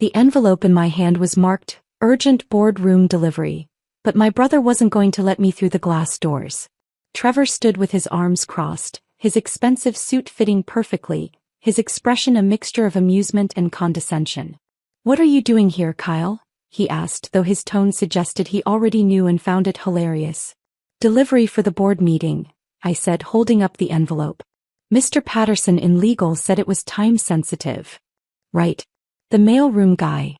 The envelope in my hand was marked, "Urgent boardroom delivery," but my brother wasn't going to let me through the glass doors. Trevor stood with his arms crossed, his expensive suit fitting perfectly, his expression a mixture of amusement and condescension. "What are you doing here, Kyle?" he asked, though his tone suggested he already knew and found it hilarious. "Delivery for the board meeting," I said, holding up the envelope. "Mr. Patterson in legal said it was time-sensitive." "Right. The mailroom guy."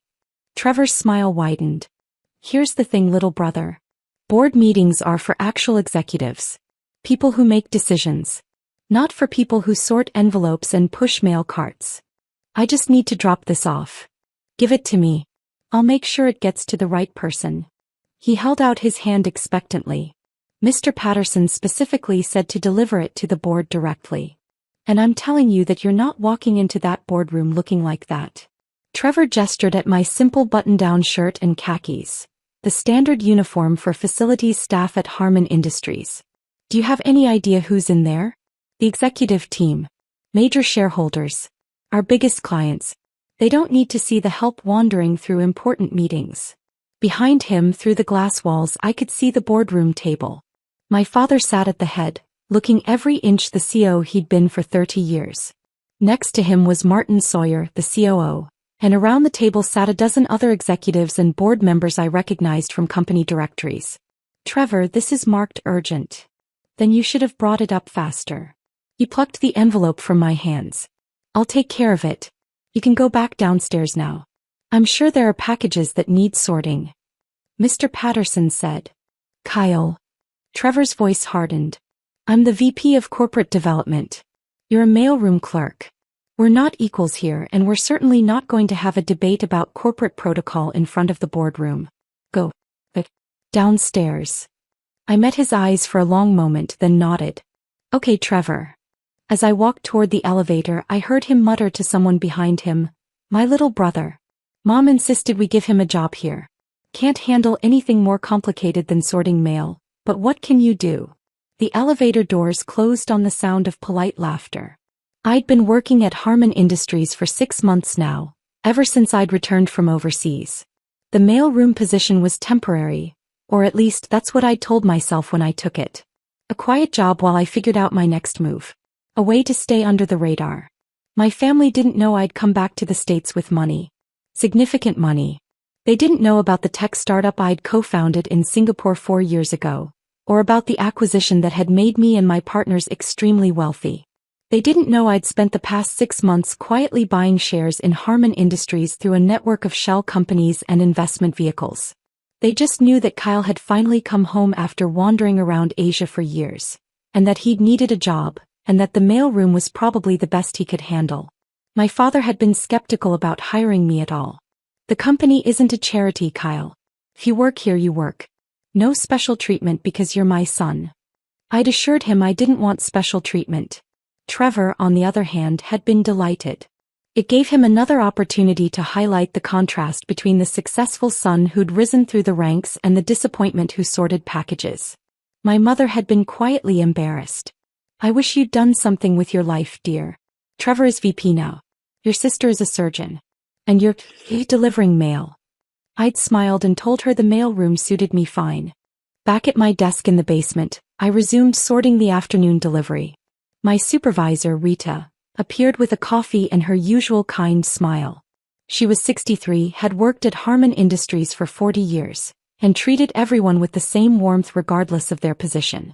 Trevor's smile widened. "Here's the thing, little brother. Board meetings are for actual executives. People who make decisions. Not for people who sort envelopes and push mail carts. I just need to drop this off. Give it to me. I'll make sure it gets to the right person." He held out his hand expectantly. "Mr. Patterson specifically said to deliver it to the board directly. And I'm telling you that you're not walking into that boardroom looking like that." Trevor gestured at my simple button-down shirt and khakis, the standard uniform for facilities staff at Harman Industries. "Do you have any idea who's in there?" "The executive team. Major shareholders. Our biggest clients. They don't need to see the help wandering through important meetings." Behind him, through the glass walls, I could see the boardroom table. My father sat at the head, looking every inch the CO he'd been for 30 years. Next to him was Martin Sawyer, the COO, and around the table sat a dozen other executives and board members I recognized from company directories. "Trevor, this is marked urgent." "Then you should have brought it up faster." He plucked the envelope from my hands. "I'll take care of it. You can go back downstairs now. I'm sure there are packages that need sorting." Mr. Patterson said. "Kyle." Trevor's voice hardened. "I'm the VP of Corporate Development. You're a mailroom clerk. We're not equals here, and we're certainly not going to have a debate about corporate protocol in front of the boardroom. Go. Downstairs." I met his eyes for a long moment, then nodded. "Okay, Trevor." As I walked toward the elevator, I heard him mutter to someone behind him, "My little brother. Mom insisted we give him a job here. Can't handle anything more complicated than sorting mail, but what can you do?" The elevator doors closed on the sound of polite laughter. I'd been working at Harman Industries for 6 months now, ever since I'd returned from overseas. The mailroom position was temporary, or at least that's what I'd told myself when I took it. A quiet job while I figured out my next move. A way to stay under the radar. My family didn't know I'd come back to the States with money. Significant money. They didn't know about the tech startup I'd co-founded in Singapore 4 years ago, or about the acquisition that had made me and my partners extremely wealthy. They didn't know I'd spent the past 6 months quietly buying shares in Harman Industries through a network of shell companies and investment vehicles. They just knew that Kyle had finally come home after wandering around Asia for years, and that he'd needed a job, and that the mailroom was probably the best he could handle. My father had been skeptical about hiring me at all. "The company isn't a charity, Kyle. If you work here, you work. No special treatment because you're my son." I'd assured him I didn't want special treatment. Trevor, on the other hand, had been delighted. It gave him another opportunity to highlight the contrast between the successful son who'd risen through the ranks and the disappointment who sorted packages. My mother had been quietly embarrassed. "I wish you'd done something with your life, dear. Trevor is VP now. Your sister is a surgeon. And you're delivering mail." I'd smiled and told her the mailroom suited me fine. Back at my desk in the basement, I resumed sorting the afternoon delivery. My supervisor, Rita, appeared with a coffee and her usual kind smile. She was 63, had worked at Harman Industries for 40 years, and treated everyone with the same warmth regardless of their position.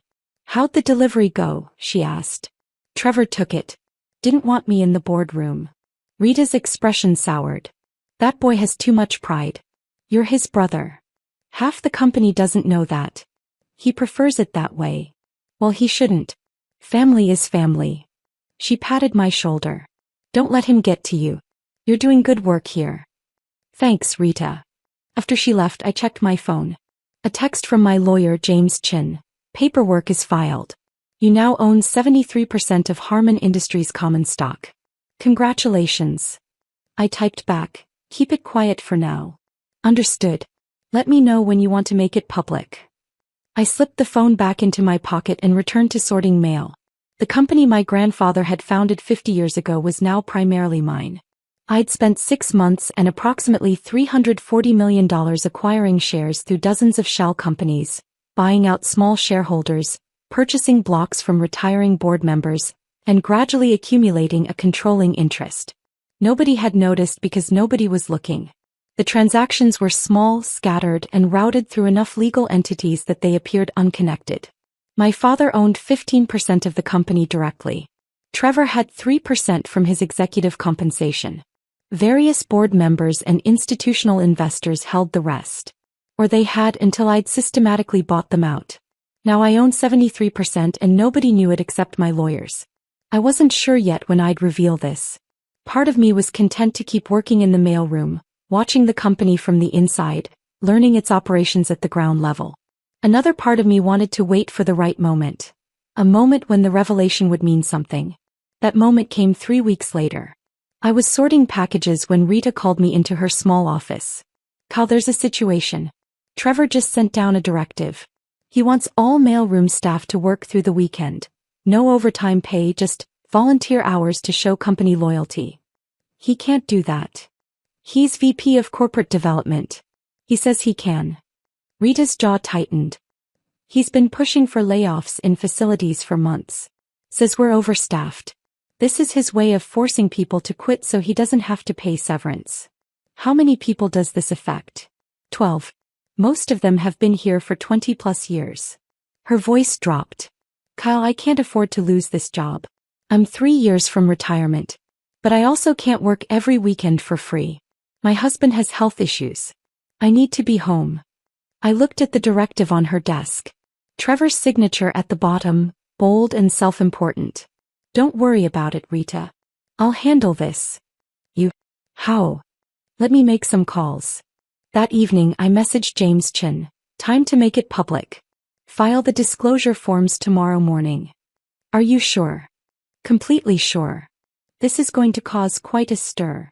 "How'd the delivery go?" she asked. Trevor took it. "Didn't want me in the boardroom." Rita's expression soured. "That boy has too much pride. You're his brother. Half the company doesn't know that. He prefers it that way. Well, he shouldn't. Family is family." She patted my shoulder. "Don't let him get to you. You're doing good work here." "Thanks, Rita." After she left, I checked my phone. A text from my lawyer, James Chin. "Paperwork is filed. You now own 73% of Harman Industries common stock. Congratulations." I typed back, "Keep it quiet for now." "Understood. Let me know when you want to make it public." I slipped the phone back into my pocket and returned to sorting mail. The company my grandfather had founded 50 years ago was now primarily mine. I'd spent 6 months and approximately $340 million acquiring shares through dozens of shell companies, buying out small shareholders, purchasing blocks from retiring board members, and gradually accumulating a controlling interest. Nobody had noticed because nobody was looking. The transactions were small, scattered, and routed through enough legal entities that they appeared unconnected. My father owned 15% of the company directly. Trevor had 3% from his executive compensation. Various board members and institutional investors held the rest. Or they had until I'd systematically bought them out. Now I own 73% and nobody knew it except my lawyers. I wasn't sure yet when I'd reveal this. Part of me was content to keep working in the mailroom, watching the company from the inside, learning its operations at the ground level. Another part of me wanted to wait for the right moment. A moment when the revelation would mean something. That moment came 3 weeks later. I was sorting packages when Rita called me into her small office. "Kyle, there's a situation. Trevor just sent down a directive. He wants all mailroom staff to work through the weekend. No overtime pay, just volunteer hours to show company loyalty." "He can't do that. He's VP of Corporate Development." "He says he can." Rita's jaw tightened. "He's been pushing for layoffs in facilities for months. Says we're overstaffed. This is his way of forcing people to quit so he doesn't have to pay severance." "How many people does this affect?" 12. "Most of them have been here for 20+ years." Her voice dropped. "Kyle, I can't afford to lose this job. I'm 3 years from retirement. But I also can't work every weekend for free. My husband has health issues. I need to be home." I looked at the directive on her desk. Trevor's signature at the bottom, bold and self-important. "Don't worry about it, Rita. I'll handle this." "You? How?" "Let me make some calls." That evening I messaged James Chin. "Time to make it public. File the disclosure forms tomorrow morning." "Are you sure?" "Completely sure. This is going to cause quite a stir."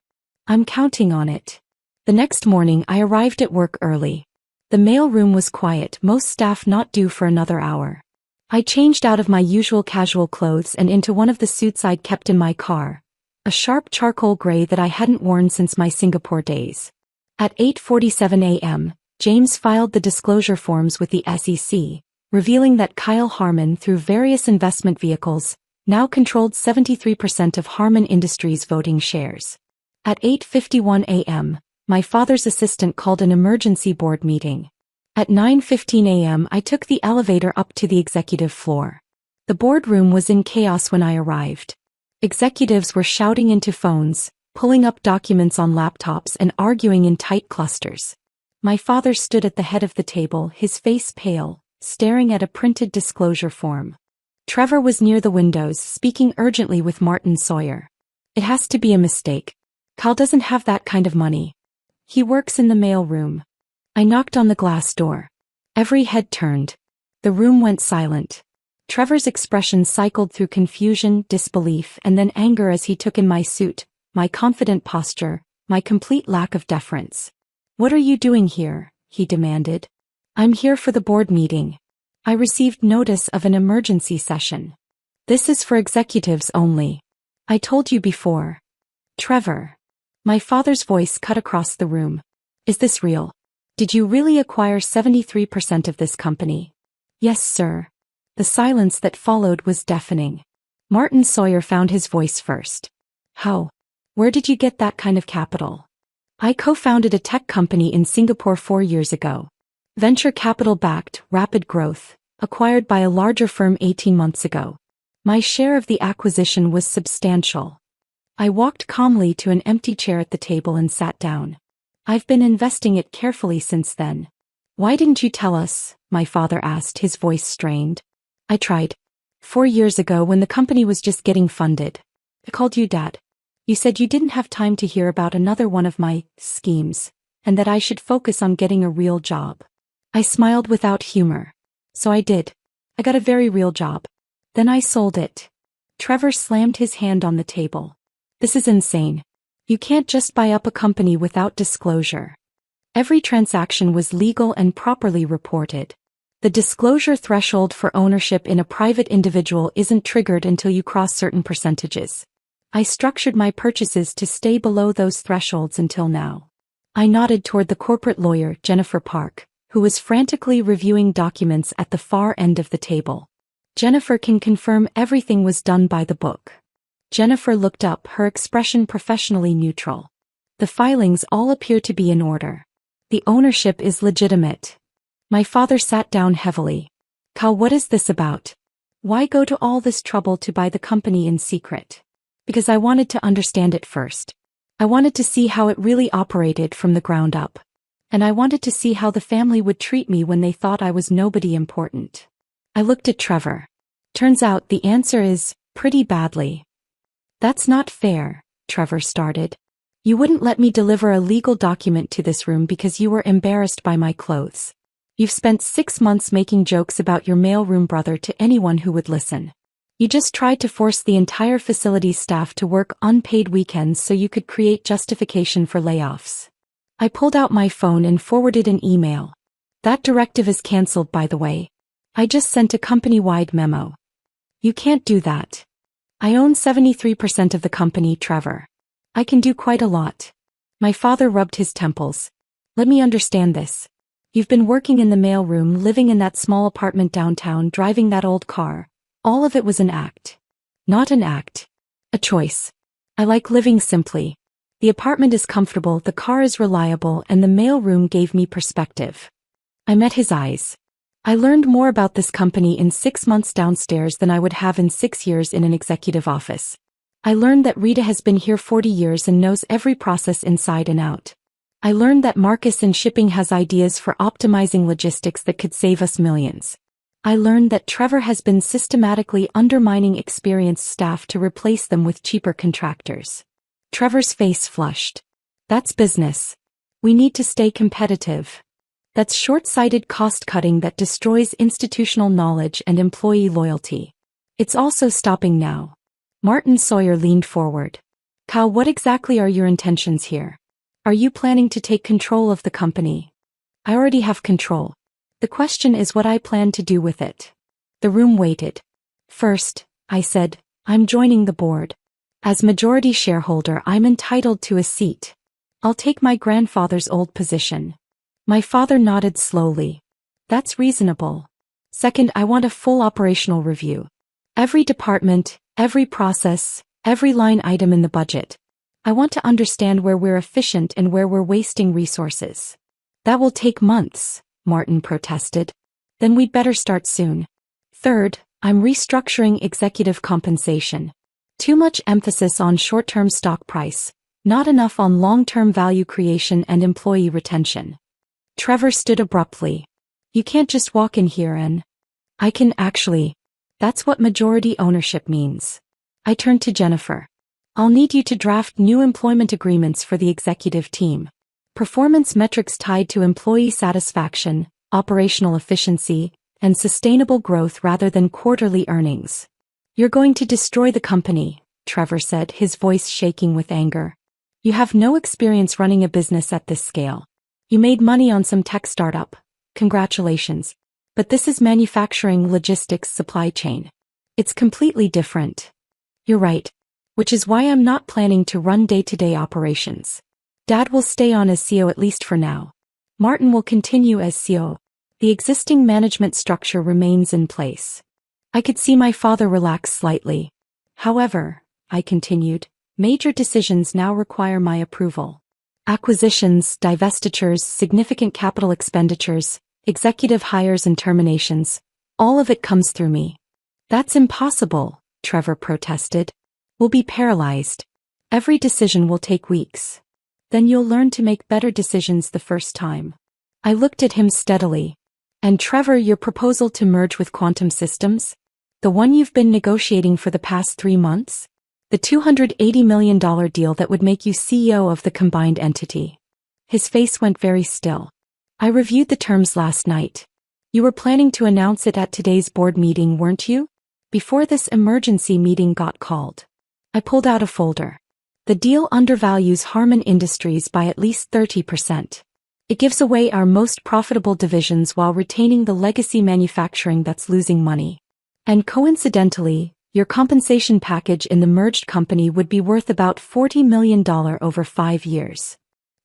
"I'm counting on it." The next morning I arrived at work early. The mailroom was quiet, most staff not due for another hour. I changed out of my usual casual clothes and into one of the suits I'd kept in my car, a sharp charcoal gray that I hadn't worn since my Singapore days. At 8:47 a.m., James filed the disclosure forms with the SEC, revealing that Kyle Harmon, through various investment vehicles, now controlled 73% of Harmon Industries' voting shares. At 8:51 a.m., my father's assistant called an emergency board meeting. At 9:15 a.m. I took the elevator up to the executive floor. The boardroom was in chaos when I arrived. Executives were shouting into phones, pulling up documents on laptops and arguing in tight clusters. My father stood at the head of the table, his face pale, staring at a printed disclosure form. Trevor was near the windows, speaking urgently with Martin Sawyer. "It has to be a mistake. Kyle doesn't have that kind of money. He works in the mailroom." I knocked on the glass door. Every head turned. The room went silent. Trevor's expression cycled through confusion, disbelief, and then anger as he took in my suit, my confident posture, my complete lack of deference. "What are you doing here?" he demanded. "I'm here for the board meeting. I received notice of an emergency session. This is for executives only. I told you before." "Trevor." My father's voice cut across the room. "Is this real? Did you really acquire 73% of this company?" "Yes, sir." The silence that followed was deafening. Martin Sawyer found his voice first. "How? Where did you get that kind of capital?" "I co-founded a tech company in Singapore 4 years ago. Venture capital-backed, rapid growth, acquired by a larger firm 18 months ago. My share of the acquisition was substantial." I walked calmly to an empty chair at the table and sat down. "I've been investing it carefully since then." "Why didn't you tell us?" my father asked, his voice strained. "I tried. 4 years ago when the company was just getting funded. I called you Dad. You said you didn't have time to hear about another one of my schemes, and that I should focus on getting a real job." I smiled without humor. "So I did. I got a very real job. Then I sold it." Trevor slammed his hand on the table. "This is insane. You can't just buy up a company without disclosure." Every transaction was legal and properly reported. The disclosure threshold for ownership in a private individual isn't triggered until you cross certain percentages. I structured my purchases to stay below those thresholds until now. I nodded toward the corporate lawyer, Jennifer Park, who was frantically reviewing documents at the far end of the table. Jennifer can confirm everything was done by the book. Jennifer looked up, her expression professionally neutral. The filings all appear to be in order. The ownership is legitimate. My father sat down heavily. Cal, what is this about? Why go to all this trouble to buy the company in secret? Because I wanted to understand it first. I wanted to see how it really operated from the ground up. And I wanted to see how the family would treat me when they thought I was nobody important. I looked at Trevor. Turns out the answer is, pretty badly. That's not fair, Trevor started. You wouldn't let me deliver a legal document to this room because you were embarrassed by my clothes. You've spent 6 months making jokes about your mailroom brother to anyone who would listen. You just tried to force the entire facility's staff to work unpaid weekends so you could create justification for layoffs. I pulled out my phone and forwarded an email. That directive is cancelled, by the way. I just sent a company-wide memo. You can't do that. I own 73% of the company, Trevor. I can do quite a lot. My father rubbed his temples. Let me understand this. You've been working in the mailroom, living in that small apartment downtown, driving that old car. All of it was an act. Not an act. A choice. I like living simply. The apartment is comfortable, the car is reliable, and the mailroom gave me perspective. I met his eyes. I learned more about this company in 6 months downstairs than I would have in 6 years in an executive office. I learned that Rita has been here 40 years and knows every process inside and out. I learned that Marcus in shipping has ideas for optimizing logistics that could save us millions. I learned that Trevor has been systematically undermining experienced staff to replace them with cheaper contractors. Trevor's face flushed. That's business. We need to stay competitive. That's short-sighted cost-cutting that destroys institutional knowledge and employee loyalty. It's also stopping now. Martin Sawyer leaned forward. Cal, what exactly are your intentions here? Are you planning to take control of the company? I already have control. The question is what I plan to do with it. The room waited. First, I said, I'm joining the board. As majority shareholder, I'm entitled to a seat. I'll take my grandfather's old position. My father nodded slowly. That's reasonable. Second, I want a full operational review. Every department, every process, every line item in the budget. I want to understand where we're efficient and where we're wasting resources. That will take months, Martin protested. Then we'd better start soon. Third, I'm restructuring executive compensation. Too much emphasis on short-term stock price, not enough on long-term value creation and employee retention. Trevor stood abruptly. You can't just walk in here and... I can actually. That's what majority ownership means. I turned to Jennifer. I'll need you to draft new employment agreements for the executive team. Performance metrics tied to employee satisfaction, operational efficiency, and sustainable growth rather than quarterly earnings. You're going to destroy the company, Trevor said, his voice shaking with anger. You have no experience running a business at this scale. You made money on some tech startup. Congratulations. But this is manufacturing, logistics, supply chain. It's completely different. You're right. Which is why I'm not planning to run day-to-day operations. Dad will stay on as CEO at least for now. Martin will continue as CEO. The existing management structure remains in place. I could see my father relax slightly. However, I continued, major decisions now require my approval. Acquisitions, divestitures, significant capital expenditures, executive hires and terminations, all of it comes through me. That's impossible, Trevor protested. We'll be paralyzed. Every decision will take weeks. Then you'll learn to make better decisions the first time. I looked at him steadily. And Trevor, your proposal to merge with Quantum Systems? The one you've been negotiating for the past 3 months? The $280 million deal that would make you CEO of the combined entity. His face went very still. I reviewed the terms last night. You were planning to announce it at today's board meeting, weren't you? Before this emergency meeting got called. I pulled out a folder. The deal undervalues Harman Industries by at least 30%. It gives away our most profitable divisions while retaining the legacy manufacturing that's losing money. And coincidentally, Your compensation package in the merged company would be worth about $40 million over 5 years.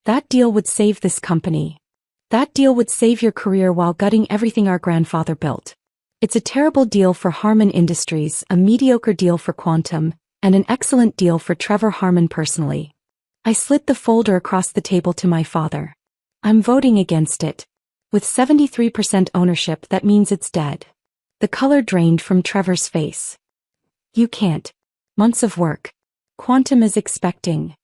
That deal would save this company. That deal would save your career while gutting everything our grandfather built. It's a terrible deal for Harman Industries, a mediocre deal for Quantum, and an excellent deal for Trevor Harman personally. I slid the folder across the table to my father. I'm voting against it. With 73% ownership, that means it's dead. The color drained from Trevor's face. You can't. Months of work. Quantum is expecting.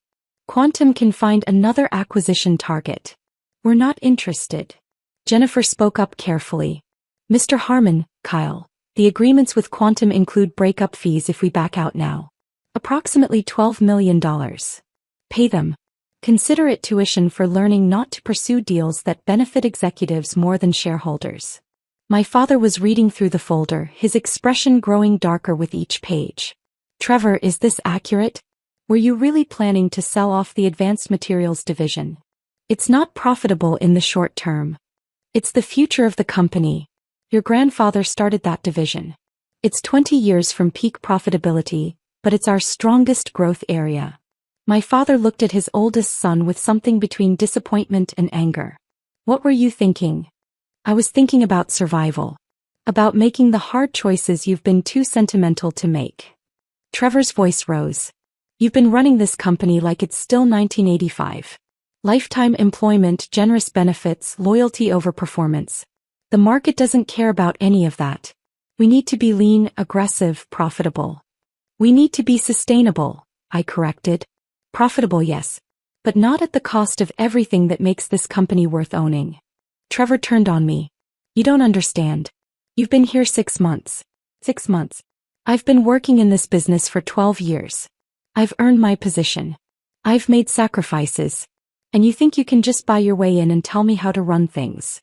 Quantum can find another acquisition target. We're not interested. Jennifer spoke up carefully. Mr. Harman, Kyle, the agreements with Quantum include breakup fees if we back out now. Approximately $12 million. Pay them. Consider it tuition for learning not to pursue deals that benefit executives more than shareholders. My father was reading through the folder, his expression growing darker with each page. Trevor, is this accurate? Were you really planning to sell off the advanced materials division? It's not profitable in the short term. It's the future of the company. Your grandfather started that division. It's 20 years from peak profitability, but it's our strongest growth area. My father looked at his oldest son with something between disappointment and anger. What were you thinking? I was thinking about survival. About making the hard choices you've been too sentimental to make. Trevor's voice rose. You've been running this company like it's still 1985. Lifetime employment, generous benefits, loyalty over performance. The market doesn't care about any of that. We need to be lean, aggressive, profitable. We need to be sustainable, I corrected. Profitable, yes. But not at the cost of everything that makes this company worth owning. Trevor turned on me. You don't understand. You've been here 6 months. 6 months. I've been working in this business for 12 years. I've earned my position. I've made sacrifices. And you think you can just buy your way in and tell me how to run things?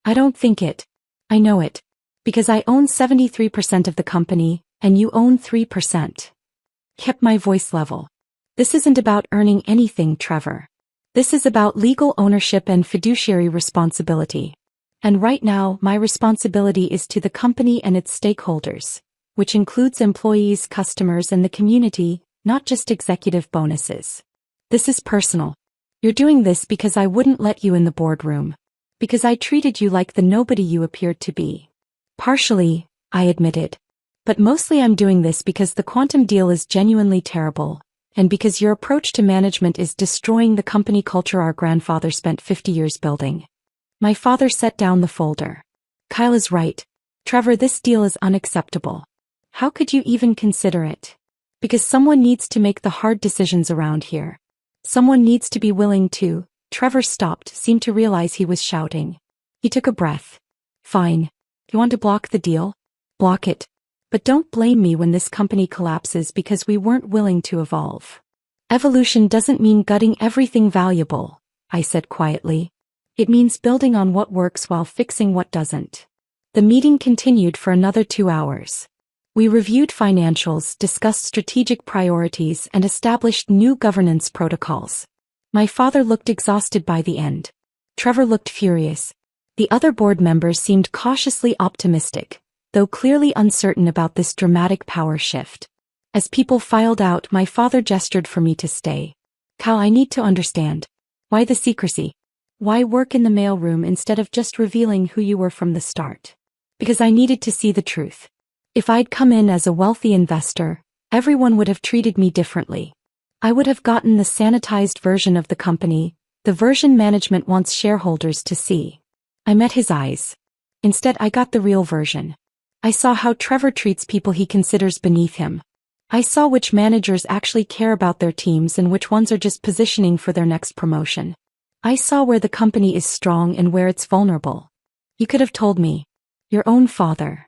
I don't think it. I know it. Because I own 73% of the company, and you own 3%. Kept my voice level. This isn't about earning anything, Trevor. This is about legal ownership and fiduciary responsibility. And right now, my responsibility is to the company and its stakeholders, which includes employees, customers, and the community, not just executive bonuses. This is personal. You're doing this because I wouldn't let you in the boardroom. Because I treated you like the nobody you appeared to be. Partially, I admitted. But mostly I'm doing this because the Quantum deal is genuinely terrible, and because your approach to management is destroying the company culture our grandfather spent 50 years building. My father set down the folder. Kyle is right. Trevor, this deal is unacceptable. How could you even consider it? Because someone needs to make the hard decisions around here. Someone needs to be willing to. Trevor stopped, seemed to realize he was shouting. He took a breath. Fine. You want to block the deal? Block it. But don't blame me when this company collapses because we weren't willing to evolve. Evolution doesn't mean gutting everything valuable, I said quietly. It means building on what works while fixing what doesn't. The meeting continued for another 2 hours. We reviewed financials, discussed strategic priorities, and established new governance protocols. My father looked exhausted by the end. Trevor looked furious. The other board members seemed cautiously optimistic, though clearly uncertain about this dramatic power shift. As people filed out, my father gestured for me to stay. Cal, I need to understand. Why the secrecy? Why work in the mailroom instead of just revealing who you were from the start? Because I needed to see the truth. If I'd come in as a wealthy investor, everyone would have treated me differently. I would have gotten the sanitized version of the company, the version management wants shareholders to see. I met his eyes. Instead, I got the real version. I saw how Trevor treats people he considers beneath him. I saw which managers actually care about their teams and which ones are just positioning for their next promotion. I saw where the company is strong and where it's vulnerable. You could have told me. Your own father.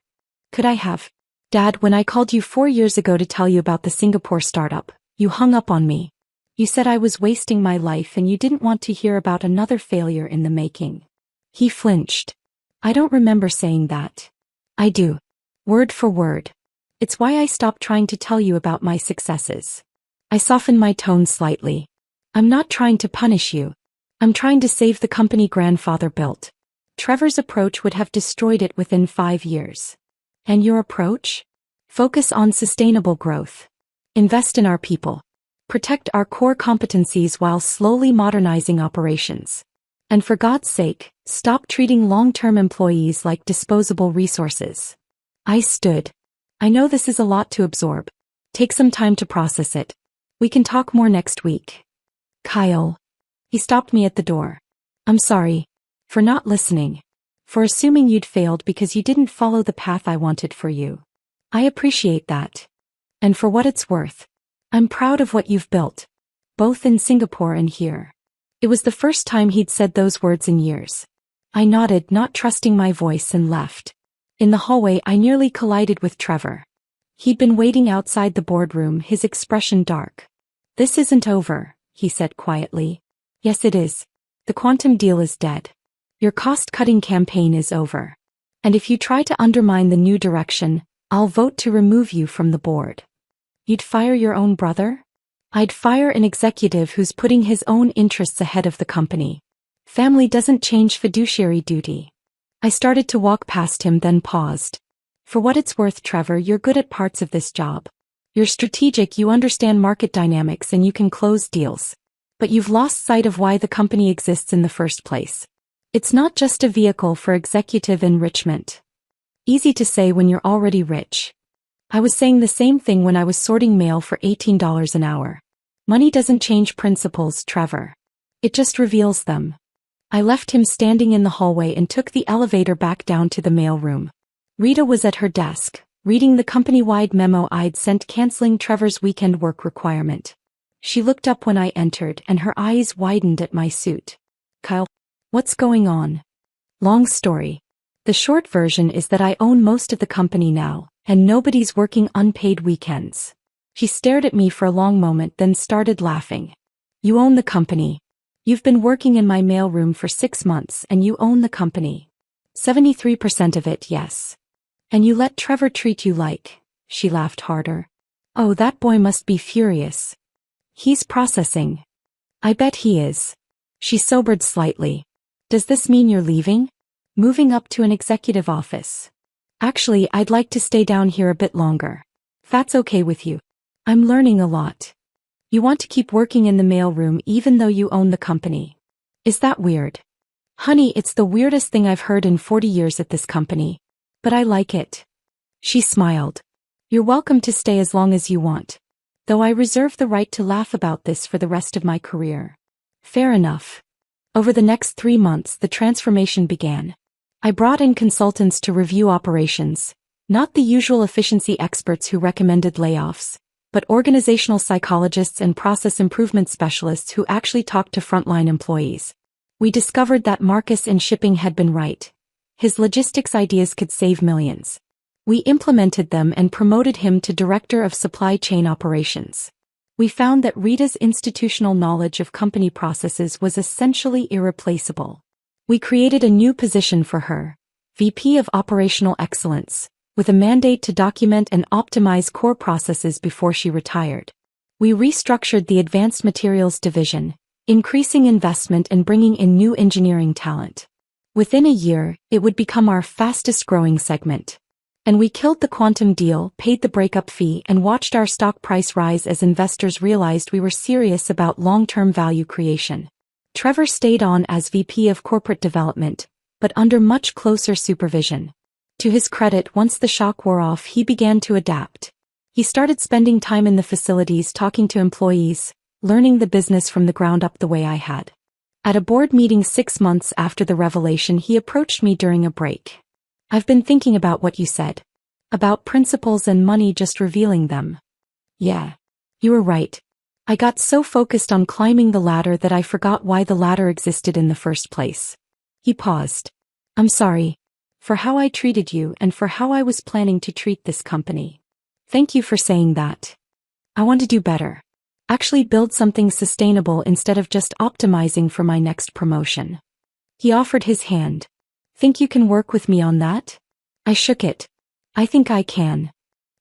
Could I have? Dad, when I called you 4 years ago to tell you about the Singapore startup, you hung up on me. You said I was wasting my life and you didn't want to hear about another failure in the making. He flinched. I don't remember saying that. I do. Word for word. It's why I stopped trying to tell you about my successes. I softened my tone slightly. I'm not trying to punish you. I'm trying to save the company grandfather built. Trevor's approach would have destroyed it within 5 years. And your approach? Focus on sustainable growth. Invest in our people. Protect our core competencies while slowly modernizing operations. And for God's sake, stop treating long-term employees like disposable resources. I stood. I know this is a lot to absorb. Take some time to process it. We can talk more next week. Kyle. He stopped me at the door. I'm sorry. For not listening. For assuming you'd failed because you didn't follow the path I wanted for you. I appreciate that. And for what it's worth, I'm proud of what you've built. Both in Singapore and here. It was the first time he'd said those words in years. I nodded, not trusting my voice, and left. In the hallway, I nearly collided with Trevor. He'd been waiting outside the boardroom, his expression dark. This isn't over, he said quietly. Yes, it is. The quantum deal is dead. Your cost-cutting campaign is over. And if you try to undermine the new direction, I'll vote to remove you from the board. You'd fire your own brother? I'd fire an executive who's putting his own interests ahead of the company. Family doesn't change fiduciary duty. I started to walk past him, then paused. For what it's worth, Trevor, you're good at parts of this job. You're strategic, you understand market dynamics, and you can close deals. But you've lost sight of why the company exists in the first place. It's not just a vehicle for executive enrichment. Easy to say when you're already rich. I was saying the same thing when I was sorting mail for $18 an hour. Money doesn't change principles, Trevor. It just reveals them. I left him standing in the hallway and took the elevator back down to the mail room. Rita was at her desk, reading the company-wide memo I'd sent canceling Trevor's weekend work requirement. She looked up when I entered, and her eyes widened at my suit. Kyle, what's going on? Long story. The short version is that I own most of the company now, and nobody's working unpaid weekends. She stared at me for a long moment, then started laughing. You own the company. You've been working in my mailroom for 6 months, and you own the company. 73% of it, yes. And you let Trevor treat you like... She laughed harder. Oh, that boy must be furious. He's processing. I bet he is. She sobered slightly. Does this mean you're leaving? Moving up to an executive office? Actually, I'd like to stay down here a bit longer. That's okay with you. I'm learning a lot. You want to keep working in the mailroom even though you own the company. Is that weird? Honey, it's the weirdest thing I've heard in 40 years at this company. But I like it. She smiled. You're welcome to stay as long as you want. Though I reserve the right to laugh about this for the rest of my career. Fair enough. Over the next 3 months, the transformation began. I brought in consultants to review operations, not the usual efficiency experts who recommended layoffs, but organizational psychologists and process improvement specialists who actually talked to frontline employees. We discovered that Marcus in shipping had been right. His logistics ideas could save millions. We implemented them and promoted him to Director of Supply Chain Operations. We found that Rita's institutional knowledge of company processes was essentially irreplaceable. We created a new position for her, VP of Operational Excellence, with a mandate to document and optimize core processes before she retired. We restructured the Advanced Materials division, increasing investment and bringing in new engineering talent. Within a year, it would become our fastest-growing segment. And we killed the quantum deal, paid the breakup fee, and watched our stock price rise as investors realized we were serious about long-term value creation. Trevor stayed on as VP of Corporate Development, but under much closer supervision. To his credit, once the shock wore off, he began to adapt. He started spending time in the facilities talking to employees, learning the business from the ground up the way I had. At a board meeting 6 months after the revelation, he approached me during a break. I've been thinking about what you said. About principles and money, just revealing them. Yeah. You were right. I got so focused on climbing the ladder that I forgot why the ladder existed in the first place. He paused. I'm sorry. For how I treated you and for how I was planning to treat this company. Thank you for saying that. I want to do better. Actually build something sustainable instead of just optimizing for my next promotion. He offered his hand. Think you can work with me on that? I shook it. I think I can.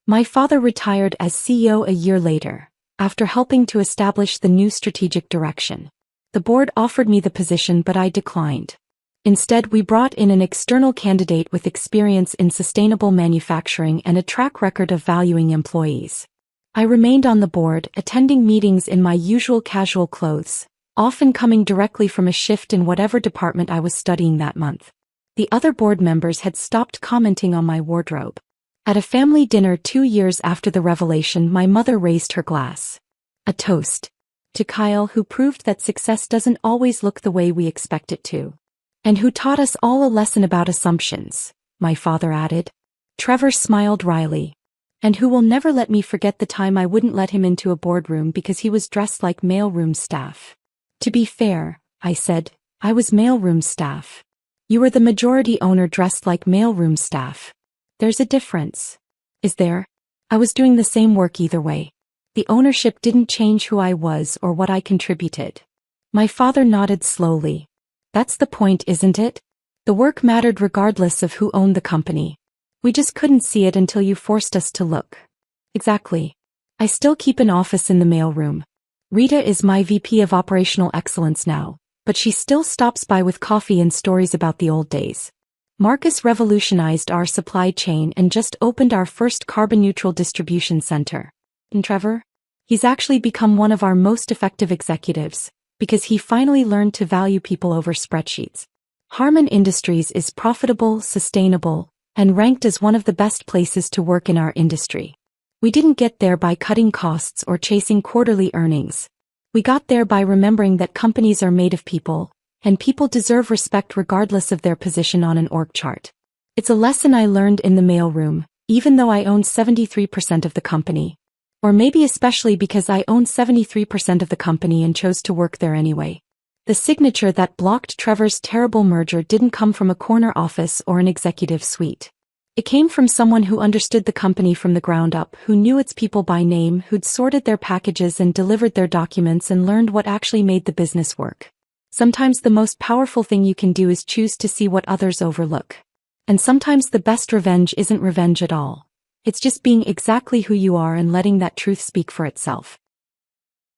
My father retired as CEO a year later, after helping to establish the new strategic direction. The board offered me the position, but I declined. Instead, we brought in an external candidate with experience in sustainable manufacturing and a track record of valuing employees. I remained on the board, attending meetings in my usual casual clothes, often coming directly from a shift in whatever department I was studying that month. The other board members had stopped commenting on my wardrobe. At a family dinner 2 years after the revelation, my mother raised her glass. A toast to Kyle, who proved that success doesn't always look the way we expect it to. And who taught us all a lesson about assumptions, my father added. Trevor smiled wryly. And who will never let me forget the time I wouldn't let him into a boardroom because he was dressed like mailroom staff. To be fair, I said, I was mailroom staff. You were the majority owner dressed like mailroom staff. There's a difference. Is there? I was doing the same work either way. The ownership didn't change who I was or what I contributed. My father nodded slowly. That's the point, isn't it? The work mattered regardless of who owned the company. We just couldn't see it until you forced us to look. Exactly. I still keep an office in the mailroom. Rita is my VP of Operational Excellence now, but she still stops by with coffee and stories about the old days. Marcus revolutionized our supply chain and just opened our first carbon-neutral distribution center. And Trevor? He's actually become one of our most effective executives, because he finally learned to value people over spreadsheets. Harman Industries is profitable, sustainable, and ranked as one of the best places to work in our industry. We didn't get there by cutting costs or chasing quarterly earnings. We got there by remembering that companies are made of people, and people deserve respect regardless of their position on an org chart. It's a lesson I learned in the mailroom, even though I own 73% of the company. Or maybe especially because I own 73% of the company and chose to work there anyway. The signature that blocked Trevor's terrible merger didn't come from a corner office or an executive suite. It came from someone who understood the company from the ground up, who knew its people by name, who'd sorted their packages and delivered their documents and learned what actually made the business work. Sometimes the most powerful thing you can do is choose to see what others overlook. And sometimes the best revenge isn't revenge at all. It's just being exactly who you are and letting that truth speak for itself.